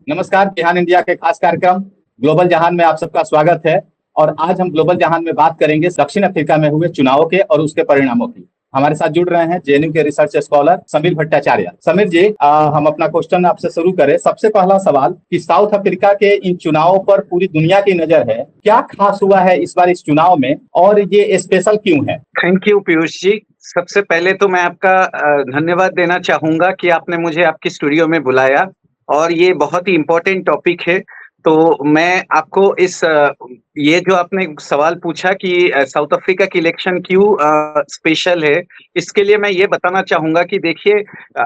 नमस्कार। बिहान इंडिया के खास कार्यक्रम ग्लोबल जहान में आप सबका स्वागत है। और आज हम ग्लोबल जहान में बात करेंगे दक्षिण अफ्रीका में हुए चुनाव के और उसके परिणामों की। हमारे साथ जुड़ रहे हैं जेएनयू के रिसर्च स्कॉलर समीर भट्टाचार्य। समीर जी, हम अपना क्वेश्चन आपसे शुरू करें। सबसे पहला सवाल कि साउथ अफ्रीका के इन चुनावों पर पूरी दुनिया की नजर है, क्या खास हुआ है इस बार इस चुनाव में और ये स्पेशल क्यों है? Thank you Piyush ji. सबसे पहले तो मैं आपका धन्यवाद देना चाहूंगा कि आपने मुझे आपकी स्टूडियो में बुलाया और ये बहुत ही इम्पोर्टेंट टॉपिक है। तो मैं आपको ये जो आपने सवाल पूछा कि साउथ अफ्रीका की इलेक्शन क्यों स्पेशल है, इसके लिए मैं ये बताना चाहूंगा कि देखिए,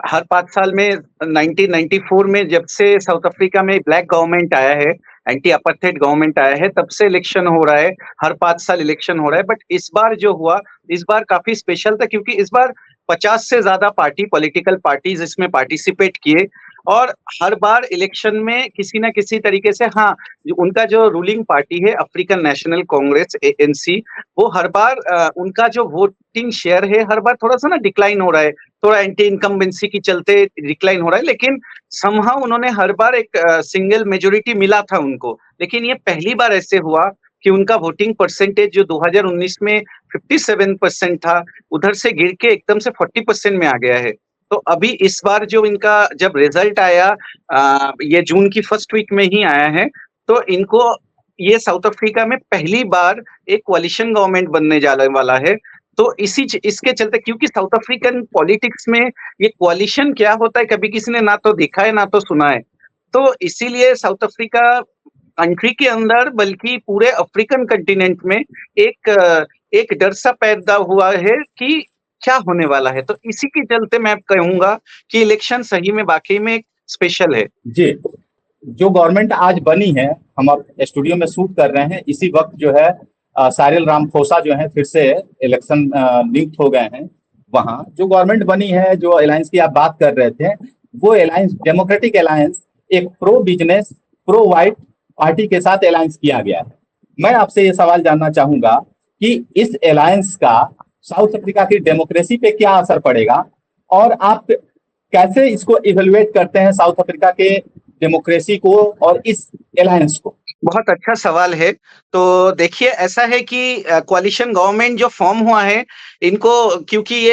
हर 5 साल में 1994 में जब से साउथ अफ्रीका में ब्लैक गवर्नमेंट आया है, एंटी अपार्थाइड गवर्नमेंट आया है, तब से इलेक्शन हो रहा है। हर 5 साल इलेक्शन हो रहा है, बट इस बार जो हुआ, इस बार काफी स्पेशल था क्योंकि इस बार 50 से ज्यादा पॉलिटिकल पार्टीज इसमें पार्टिसिपेट किए। और हर बार इलेक्शन में किसी ना किसी तरीके से, हाँ, उनका जो रूलिंग पार्टी है अफ्रीकन नेशनल कांग्रेस एएनसी, वो हर बार उनका जो वोटिंग शेयर है हर बार थोड़ा सा ना डिक्लाइन हो रहा है। थोड़ा एंटी इनकम्बेंसी की चलते डिक्लाइन हो रहा है, लेकिन समहाउ उन्होंने हर बार एक सिंगल मेजोरिटी मिला था उनको। लेकिन ये पहली बार ऐसे हुआ कि उनका वोटिंग परसेंटेज जो 2019 में 57% था, उधर से गिर के एकदम से 40% में आ गया है। तो अभी इस बार जो इनका जब रिजल्ट आया, ये जून की फर्स्ट वीक में ही आया है, तो इनको ये साउथ अफ्रीका में पहली बार एक कोalition गवर्नमेंट बनने जाने वाला है। तो इसके चलते, क्योंकि साउथ अफ्रीकन पॉलिटिक्स में ये कोalition क्या होता है कभी किसी ने ना तो देखा है ना तो सुना है। तो इसीलिए साउथ अफ्रीका कंट्री के अंदर, बल्कि पूरे अफ्रीकन कंटिनेंट में एक डर सा पैदा हुआ है कि क्या होने वाला है। तो इसी के चलते मैं कहूंगा कि इलेक्शन सही में वाकई में स्पेशल है। जी, जो गवर्नमेंट आज बनी है, हम अब स्टूडियो में शूट कर रहे हैं, इसी वक्त जो है साइरिल रामाफोसा जो है फिर से इलेक्शन नियुक्त हो गए हैं। वहां जो गवर्नमेंट बनी है, जो अलायंस की आप बात कर रहे थे, वो अलायंस डेमोक्रेटिक अलायंस एक pro business pro white party के साथ अलायंस किया गया है। मैं आपसे ये सवाल जानना चाहूंगा कि इस अलायंस का साउथ अफ्रीका की डेमोक्रेसी पे क्या असर पड़ेगा और आप कैसे इसको इवेलुएट करते हैं, साउथ अफ्रीका के डेमोक्रेसी को और इस अलायंस को? बहुत अच्छा सवाल है। तो देखिए, ऐसा है कि कोalition गवर्नमेंट जो फॉर्म हुआ है, इनको क्योंकि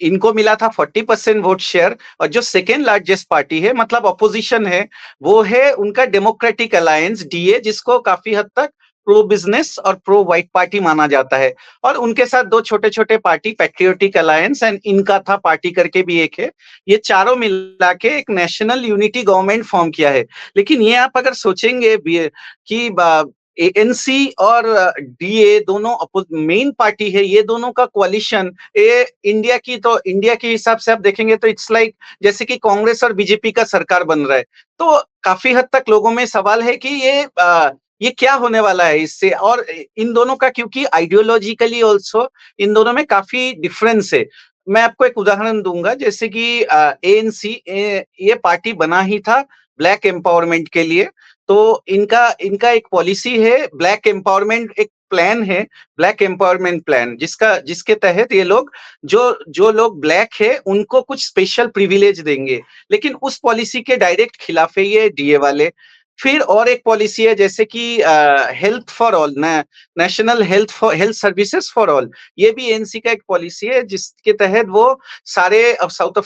इनको मिला था 40% वोट शेयर, और जो सेकेंड लार्जेस्ट पार्टी है, मतलब अपोजिशन है, वो है उनका डेमोक्रेटिक अलायंस डीए, जिसको काफी हद तक प्रो बिजनेस और प्रो व्हाइट पार्टी माना जाता है। और उनके साथ दो छोटे छोटे पार्टी, पैट्रियोटिक अलायंस एंड इनका था पार्टी करके भी एक है। ये चारों मिला के एक नेशनल यूनिटी गवर्नमेंट फॉर्म किया है। लेकिन ये आप अगर सोचेंगे कि एएनसी और डीए दोनों मेन पार्टी है, ये दोनों का कोalition, ये इंडिया के हिसाब से आप देखेंगे तो इट्स लाइक जैसे कि कांग्रेस और बीजेपी का सरकार बन रहा है। तो काफी हद तक लोगों में सवाल है कि ये क्या होने वाला है इससे। और इन दोनों का, क्योंकि आइडियोलॉजिकली ऑल्सो इन दोनों में काफी डिफरेंस है। मैं आपको एक उदाहरण दूंगा, जैसे कि एएनसी, ये पार्टी बना ही था ब्लैक एम्पावरमेंट के लिए। तो इनका इनका एक पॉलिसी है, ब्लैक एम्पावरमेंट एक प्लान है, ब्लैक एम्पावरमेंट प्लान, जिसके तहत ये लोग, जो जो लोग ब्लैक है, उनको कुछ स्पेशल प्रिविलेज देंगे। लेकिन उस पॉलिसी के डायरेक्ट खिलाफ है ये डीए वाले। फिर और एक पॉलिसी है, जैसे कि health for all, national health services for all. ये भी एनसी का एक पॉलिसी है, जिसके तहत वो सारे अब साउथ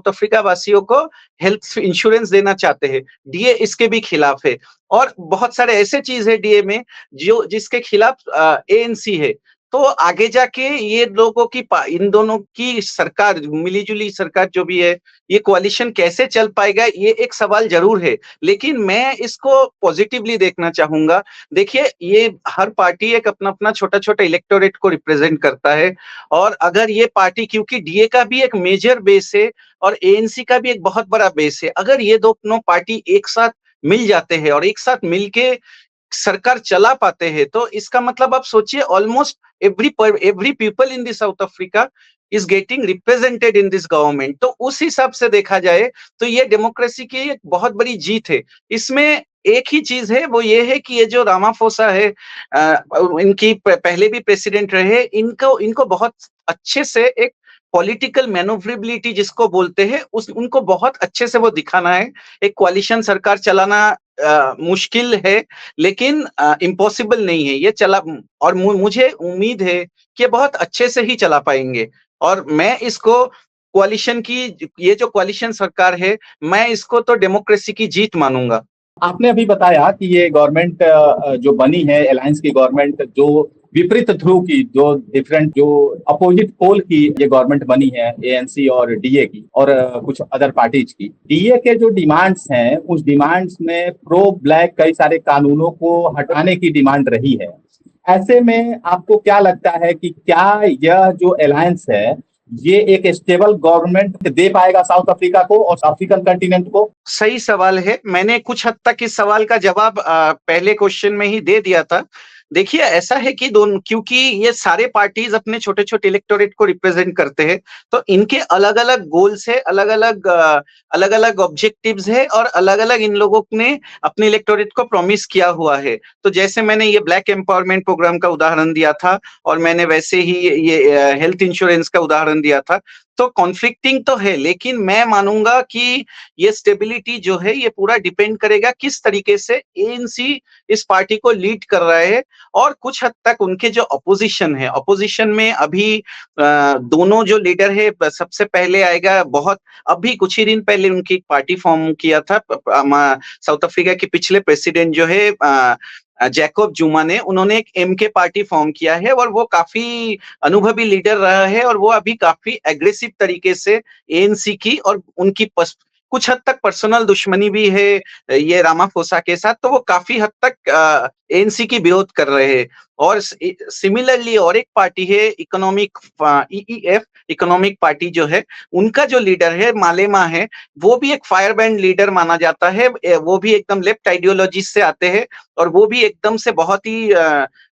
अफ्रीका वासियों को हेल्थ इंश्योरेंस देना चाहते हैं। डीए इसके भी खिलाफ है। और बहुत सारे ऐसे चीज है डीए में जो जिसके खिलाफ एएनसी है। तो आगे जाके ये लोगों की, इन दोनों की सरकार, मिलीजुली सरकार जो भी है, ये कोalition कैसे चल पाएगा, ये एक सवाल जरूर है। लेकिन मैं इसको पॉजिटिवली देखना चाहूंगा। देखिए, ये हर पार्टी एक अपना अपना छोटा छोटा इलेक्टोरेट को रिप्रेजेंट करता है। और अगर ये पार्टी, क्योंकि डीए का भी एक मेजर बेस है और एएनसी का भी एक बहुत बड़ा बेस है, अगर ये दोनों पार्टी एक साथ मिल जाते हैं और एक साथ मिलके सरकार चला पाते हैं, तो इसका मतलब आप सोचिए, almost every people in this south Africa is getting represented in this government. तो उस हिसाब से देखा जाए तो ये डेमोक्रेसी की एक बहुत बड़ी जीत है। इसमें एक ही चीज है, वो ये है कि ये जो रामाफोसा है, इनकी पहले भी प्रेसिडेंट रहे, इनको इनको बहुत अच्छे से एक पॉलिटिकल मैनोवरेबिलिटी जिसको बोलते हैं उस उनको बहुत अच्छे से वो दिखाना है। एक कोalition सरकार चलाना मुश्किल है, लेकिन इम्पॉसिबल नहीं है ये चला। और मुझे उम्मीद है कि ये बहुत अच्छे से ही चला पाएंगे। और मैं इसको कोalition की, ये जो कोalition सरकार है, मैं इसको तो डेमोक्रेसी की जीत मानूंगा। आपने अभी बताया कि ये गवर्नमेंट जो बनी है, अलायंस की गवर्नमेंट, जो विपरीत ध्रुव की, जो डिफरेंट, जो अपोजिट पोल की ये गवर्नमेंट बनी है, एएनसी और डीए की, और कुछ अदर पार्टीज की। डीए के जो डिमांड्स हैं, उस डिमांड्स में प्रो ब्लैक कई सारे कानूनों को हटाने की डिमांड रही है। ऐसे में आपको क्या लगता है कि क्या यह जो अलायंस है, ये एक स्टेबल गवर्नमेंट दे पाएगा साउथ अफ्रीका को और अफ्रीकन कंटिनेंट को? सही सवाल है। मैंने कुछ हद तक इस सवाल का जवाब पहले क्वेश्चन में ही दे दिया था। देखिए, ऐसा है कि क्योंकि ये सारे पार्टीज अपने छोटे-छोटे इलेक्टोरेट को रिप्रेजेंट करते हैं, तो इनके अलग-अलग गोल्स है, अलग-अलग ऑब्जेक्टिव्स है, और अलग-अलग इन लोगों ने अपने इलेक्टोरेट को प्रॉमिस किया हुआ है। तो जैसे मैंने ये ब्लैक एम्पावरमेंट प्रोग्राम का उदाहरण दिया था, और मैंने वैसे ही ये हेल्थ इंश्योरेंस का उदाहरण दिया था। तो कॉन्फ्लिक्टिंग तो है, लेकिन मैं मानूंगा कि ये स्टेबिलिटी जो है ये पूरा डिपेंड करेगा किस तरीके से एएनसी इस पार्टी को लीड कर रहा है, और कुछ हद तक उनके जो अपोजिशन है, अपोजिशन में अभी दोनों जो लीडर है, सबसे पहले आएगा, बहुत अभी कुछ ही दिन पहले उनकी एक पार्टी फॉर्म किया था साउथ अफ्रीका के पिछले प्रेसिडेंट जो है जैकब जुमा ने, उन्होंने एक एमके पार्टी फॉर्म किया है, और वो काफी अनुभवी लीडर रहा है, और वो अभी काफी एग्रेसिव तरीके से एएनसी की और उनकी कुछ हद तक पर्सनल दुश्मनी भी है ये रामाफोसा के साथ, तो वो काफी हद तक एएनसी की विरोध कर रहे हैं। और सिमिलरली और एक पार्टी है इकोनॉमिक, ईईएफ इकोनॉमिक पार्टी जो है, उनका जो लीडर है मालेमा है, वो भी एक फायरब्रांड लीडर माना जाता है। वो भी एकदम लेफ्ट आइडियोलॉजी से आते हैं, और वो भी एकदम से बहुत ही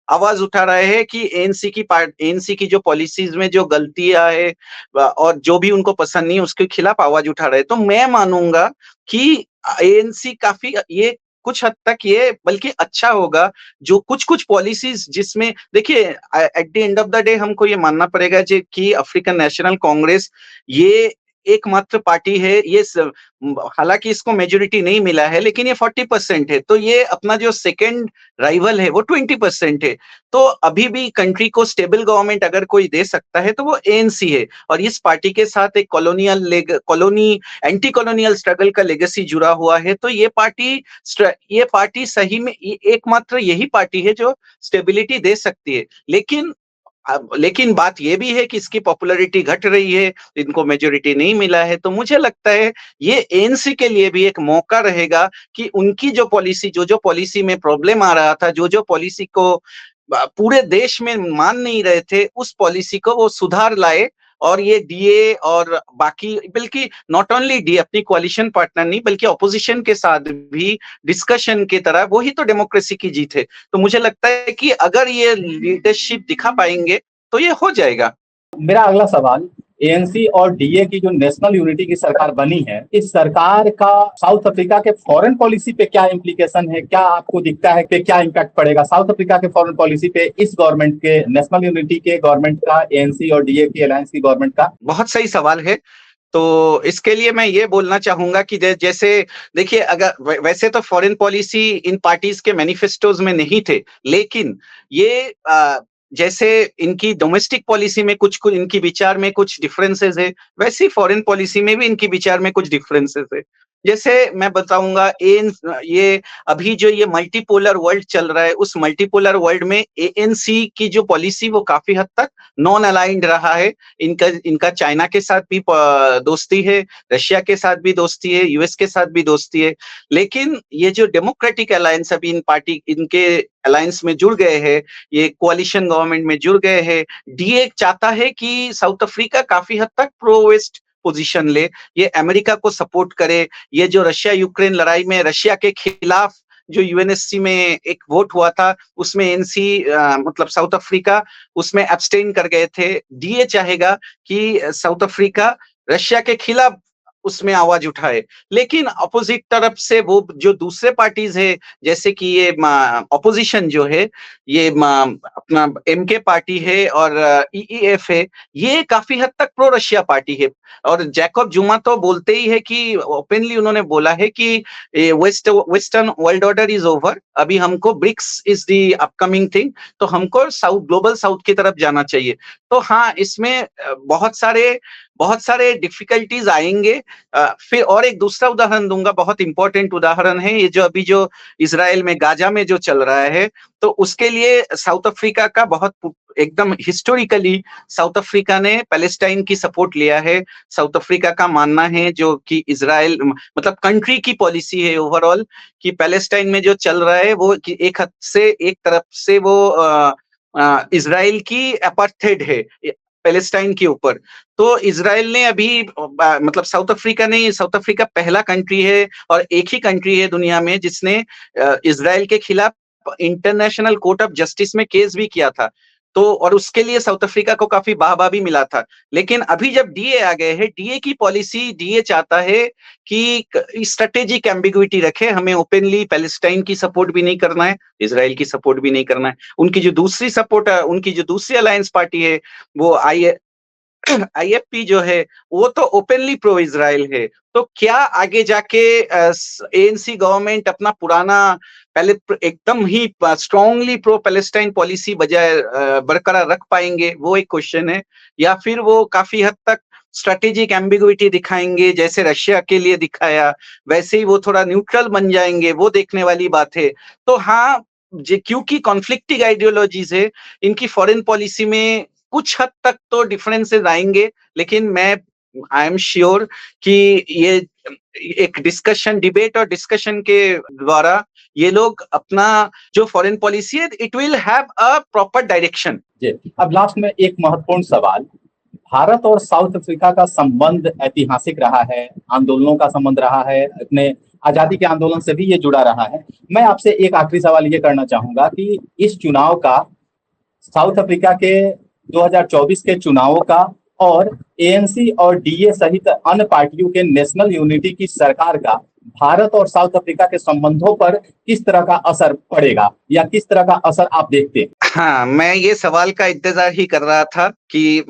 आवाज उठा रहे हैं कि एएनसी की जो पॉलिसीज में जो गलतियां है और जो भी उनको पसंद नहीं उसके खिलाफ आवाज उठा रहे हैं। तो मैं मानूंगा कि एएनसी काफी ये कुछ हद तक ये बल्कि अच्छा होगा, जो कुछ पॉलिसीज जिसमें देखिए at the end of the day हमको ये मानना पड़ेगा कि अफ्रीकन नेशनल कांग्रेस ये एकमात्र पार्टी है, ये हालांकि इसको मेजोरिटी नहीं मिला है, लेकिन ये 40% है, तो ये अपना जो सेकंड राइवल है वो 20% है। तो अभी भी कंट्री को स्टेबल गवर्नमेंट अगर कोई दे सकता है तो वो एएनसी है, और इस पार्टी के साथ एक एंटी कॉलोनियल स्ट्रगल का लेगेसी जुड़ा हुआ है। तो ये पार्टी सही में एकमात्र यही पार्टी है जो स्टेबिलिटी दे सकती है। लेकिन बात यह भी है कि इसकी पॉपुलैरिटी घट रही है, इनको मेजोरिटी नहीं मिला है। तो मुझे लगता है ये एएनसी के लिए भी एक मौका रहेगा कि उनकी जो पॉलिसी में प्रॉब्लम आ रहा था, जो पॉलिसी को पूरे देश में मान नहीं रहे थे, उस पॉलिसी को वो सुधार लाए। और ये डीए और बाकी, बल्कि नॉट ओनली डीए, अपनी कोalition पार्टनर नहीं बल्कि ऑपोजिशन के साथ भी डिस्कशन की तरह, वही तो डेमोक्रेसी की जीत है। तो मुझे लगता है कि अगर ये लीडरशिप दिखा पाएंगे तो ये हो जाएगा। मेरा अगला सवाल, एएनसी और डीए की जो नेशनल यूनिटी की सरकार बनी है, इस सरकार का साउथ अफ्रीका के फॉरेन पॉलिसी पे क्या इम्प्लीकेशन है? क्या आपको दिखता है कि क्या इम्पैक्ट पड़ेगा साउथ अफ्रीका के फॉरेन पॉलिसी पे इस गवर्नमेंट के, नेशनल यूनिटी के गवर्नमेंट का, एएनसी और डीए की अलायंस की गवर्नमेंट का? बहुत सही सवाल है। तो इसके लिए मैं ये बोलना चाहूंगा कि जैसे देखिए, अगर वैसे तो फॉरेन पॉलिसी इन पार्टीज के मैनिफेस्टोज में नहीं थे, लेकिन ये जैसे इनकी डोमेस्टिक पॉलिसी में कुछ इनकी विचार में कुछ डिफरेंसेस है, वैसे ही फॉरेन पॉलिसी में भी इनकी विचार में कुछ डिफरेंसेस है। जैसे मैं बताऊंगा, ये अभी जो ये मल्टीपोलर वर्ल्ड चल रहा है, उस मल्टीपोलर वर्ल्ड में एएनसी की जो पॉलिसी वो काफी हद तक नॉन अलाइंड रहा है। इनका चाइना के साथ भी दोस्ती है, रशिया के साथ भी दोस्ती है, यूएस के साथ भी दोस्ती है। लेकिन ये जो डेमोक्रेटिक अलायंस अभी इनके अलायंस में जुड़ गए हैं, ये कोalition गवर्नमेंट में जुड़ गए हैं, डीए चाहता है कि साउथ अफ्रीका काफी हद तक प्रो वेस्ट पोजीशन ले, ये अमेरिका को सपोर्ट करे। ये जो रशिया यूक्रेन लड़ाई में रशिया के खिलाफ जो यूएनएससी में एक वोट हुआ था, उसमें एनसी मतलब साउथ अफ्रीका उसमें एब्सटेन कर गए थे। डीए चाहेगा कि साउथ अफ्रीका रशिया के खिलाफ उसमें आवाज उठाए, लेकिन अपोजिट तरफ से वो जो दूसरे पार्टीज है, जैसे कि ये अपोजिशन जो है, ये अपना एमके पार्टी है और ईईएफ है, ये काफी हद तक प्रो रशिया पार्टी है। और जैकब जुमा तो बोलते ही है कि ओपनली उन्होंने बोला है कि western world order is over, अभी हमको BRICS is the upcoming thing, तो हमको साउथ, ग्लोबल साउथ की तरफ जाना चाहिए। तो हाँ, इसमें बहुत सारे डिफिकल्टीज आएंगे। फिर और एक दूसरा उदाहरण दूंगा, बहुत इंपॉर्टेंट उदाहरण है ये, जो इजराइल में गाजा में जो चल रहा है, तो उसके लिए साउथ अफ्रीका का बहुत एकदम हिस्टोरिकली साउथ अफ्रीका ने पैलेस्टाइन की सपोर्ट लिया है। साउथ अफ्रीका का मानना है जो कि इजराइल मतलब कंट्री की पॉलिसी है ओवरऑल, कि पैलेस्टाइन में जो चल रहा है वो कि एक तरफ से वो इजराइल की अपार्थेड है पैलेस्टाइन के ऊपर। तो इजराइल ने अभी मतलब साउथ अफ्रीका पहला कंट्री है और एक ही कंट्री है दुनिया में जिसने इजराइल के खिलाफ इंटरनेशनल कोर्ट ऑफ जस्टिस में केस भी किया था। तो और उसके लिए साउथ अफ्रीका को काफी वाहवाही भी मिला था। लेकिन अभी जब डीए आ गए हैं, डीए की पॉलिसी, डीए चाहता है कि स्ट्रेटेजिक एम्बिग्विटी रखे, हमें ओपनली पैलेस्टाइन की सपोर्ट भी नहीं करना है, इजराइल की सपोर्ट भी नहीं करना है। उनकी जो दूसरी अलायंस पार्टी है वो आईएफपी जो है, वो तो ओपनली प्रो इजराइल है। तो क्या आगे जाके एएनसी गवर्नमेंट अपना पुराना पहले एकदम ही स्ट्रांगली प्रो पैलेस्टाइन पॉलिसी बजाय बरकरार रख पाएंगे, वो एक क्वेश्चन है, या फिर वो काफी हद तक स्ट्रेटेजिक एम्बिग्विटी दिखाएंगे, जैसे रशिया के लिए दिखाया, वैसे ही वो थोड़ा न्यूट्रल बन जाएंगे, वो देखने वाली बात है। तो हाँ, क्योंकि कॉन्फ्लिक्टिंग आइडियोलॉजीज है, इनकी फॉरेन पॉलिसी में कुछ हद तक तो डिफरेंसेस आएंगे, लेकिन आई एम श्योर कि ये एक डिबेट और डिस्कशन के द्वारा ये लोग अपना जो फॉरेन पॉलिसी है, it will have a proper direction. अब लास्ट में एक महत्वपूर्ण सवाल, भारत और साउथ अफ्रीका का संबंध ऐतिहासिक रहा है, आंदोलनों का संबंध रहा है, अपने आजादी के आंदोलन से भी ये जुड़ा रहा है। मैं आपसे एक आखिरी सवाल ये करना चाहूंगा कि इस चुनाव का, साउथ अफ्रीका के 2024 के चुनावों का और एएनसी और डीए सहित अन्य पार्टियों के नेशनल यूनिटी की सरकार का भारत और साउथ अफ्रीका के संबंधों पर किस तरह का असर पड़ेगा, या किस तरह का असर आप देखते हैं? हाँ, मैं ये सवाल का इंतजार ही कर रहा था कि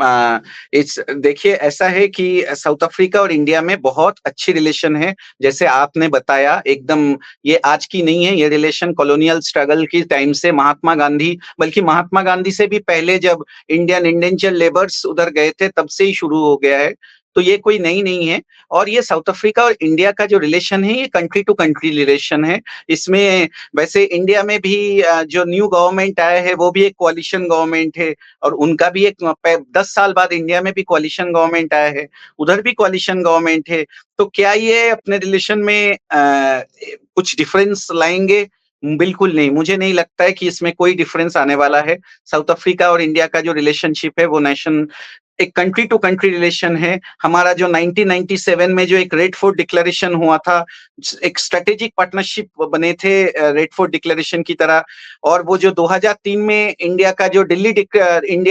देखिए, ऐसा है कि साउथ अफ्रीका और इंडिया में बहुत अच्छी रिलेशन है, जैसे आपने बताया, एकदम ये आज की नहीं है, ये रिलेशन कॉलोनियल स्ट्रगल की टाइम से महात्मा गांधी, बल्कि महात्मा गांधी से भी पहले जब इंडियन इंडेंचर लेबर्स उधर गए थे तब से ही शुरू हो गया है। तो ये कोई नई नहीं है। और ये साउथ अफ्रीका और इंडिया का जो रिलेशन है, ये कंट्री टू कंट्री रिलेशन है। इसमें वैसे इंडिया में भी जो न्यू गवर्नमेंट आया है वो भी एक कोalition गवर्नमेंट है, और उनका भी एक 10 साल बाद इंडिया में भी कोalition गवर्नमेंट आया है, उधर भी कोalition गवर्नमेंट है। तो क्या ये अपने रिलेशन में कुछ डिफरेंस लाएंगे? बिल्कुल नहीं, मुझे नहीं लगता है कि इसमें कोई डिफरेंस आने वाला है। साउथ अफ्रीका और इंडिया का जो रिलेशनशिप है वो एक कंट्री टू कंट्री रिलेशन है। हमारा जो 1997 में जो एक रेड फोर्ट डिक्लेरेशन हुआ था, एक स्ट्रेटेजिक पार्टनरशिप बने थे रेड फोर्ट डिक्लेरेशन की तरह, और वो जो 2003 में इंडिया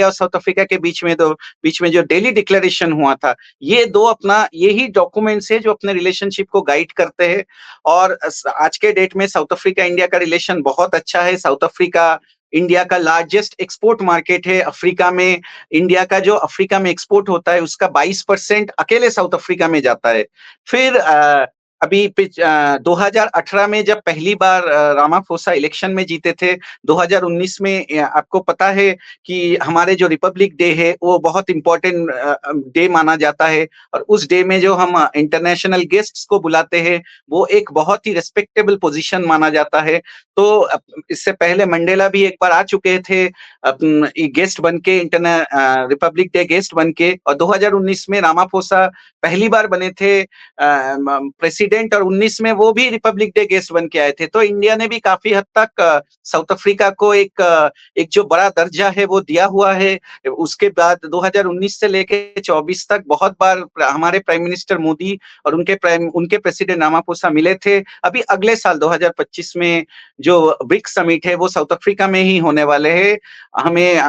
और साउथ अफ्रीका के बीच में जो दिल्ली डिक्लेरेशन हुआ था, यही डॉक्यूमेंट्स है जो अपने रिलेशनशिप को गाइड करते हैं। और आज के डेट में साउथ अफ्रीका इंडिया का रिलेशन बहुत अच्छा है। साउथ अफ्रीका इंडिया का लार्जेस्ट एक्सपोर्ट मार्केट है। अफ्रीका में इंडिया का जो अफ्रीका में एक्सपोर्ट होता है उसका 22% अकेले साउथ अफ्रीका में जाता है। फिर अभी 2018 में जब पहली बार रामाफोसा इलेक्शन में जीते थे, 2019 में आपको पता है कि हमारे जो रिपब्लिक डे है वो बहुत इंपॉर्टेंट डे माना जाता है, और उस डे में जो हम इंटरनेशनल गेस्ट्स को बुलाते हैं वो एक बहुत ही रेस्पेक्टेबल पोजीशन माना जाता है। तो इससे पहले मंडेला भी एक बार आ चुके थे गेस्ट बन के, रिपब्लिक डे गेस्ट बन के, और 2019 में रामाफोसा पहली बार बने थे प्रेसिडेंट प्रेसिडेंट, और 19 में वो भी रिपब्लिक डे गेस्ट बन के आए थे। तो इंडिया ने भी काफी हद तक साउथ अफ्रीका को एक जो बड़ा दर्जा है वो दिया हुआ है। उसके बाद 2019 से लेके 24 तक बहुत बार हमारे प्राइम मिनिस्टर मोदी और उनके प्रेसिडेंट रामापोसा मिले थे। अभी अगले साल 2025 में जो ब्रिक्स समिट है वो साउथ अफ्रीका में ही होने वाले हैं। हमें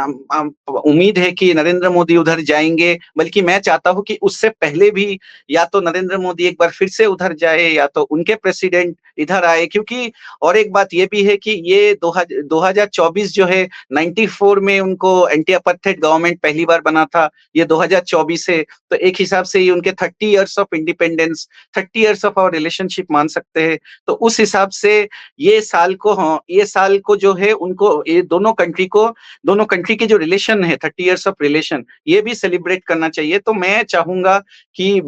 उम्मीद है कि नरेंद्र मोदी उधर जाएंगे, बल्कि मैं चाहता हूं कि उससे पहले भी या तो नरेंद्र मोदी एक बार फिर से उधर जाए या तो उनके प्रेसिडेंट इधर आए। क्योंकि और एक बात ये भी है कि ये 2024 जो है, 94 में उनको एंटी अपार्थाइड गवर्नमेंट पहली बार बना था, ये 2024 है। तो एक हिसाब से ये उनके 30 years of independence, 30 years of our relationship मान सकते हैं। तो उस हिसाब से ये साल को जो है उनको, ये दोनों कंट्री के जो रिलेशन है, 30 इयर्स ऑफ रिलेशन, ये भी सेलिब्रेट करना चाहिए। तो मैं चाहूंगा कि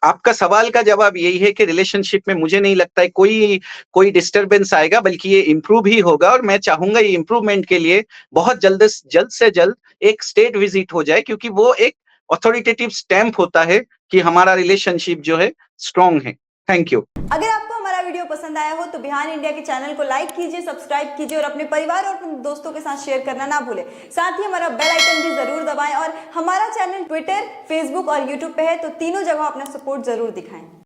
आपका सवाल का जवाब यही है कि रिलेशनशिप में मुझे नहीं लगता है कोई डिस्टरबेंस आएगा, बल्कि ये इम्प्रूव ही होगा। और मैं चाहूंगा ये इम्प्रूवमेंट के लिए बहुत जल्द से जल्द एक स्टेट विजिट हो जाए, क्योंकि वो एक ऑथोरिटेटिव स्टैंप होता है कि हमारा रिलेशनशिप जो है स्ट्रांग है। Thank you. अगर आपको हमारा वीडियो पसंद आया हो तो बिहान इंडिया के चैनल को लाइक कीजिए, सब्सक्राइब कीजिए और अपने परिवार और अपने दोस्तों के साथ शेयर करना ना भूलें। साथ ही हमारा बेल आइकन भी जरूर दबाएं और हमारा चैनल ट्विटर, फेसबुक और यूट्यूब पे है, तो तीनों जगह अपना सपोर्ट जरूर दिखाएं।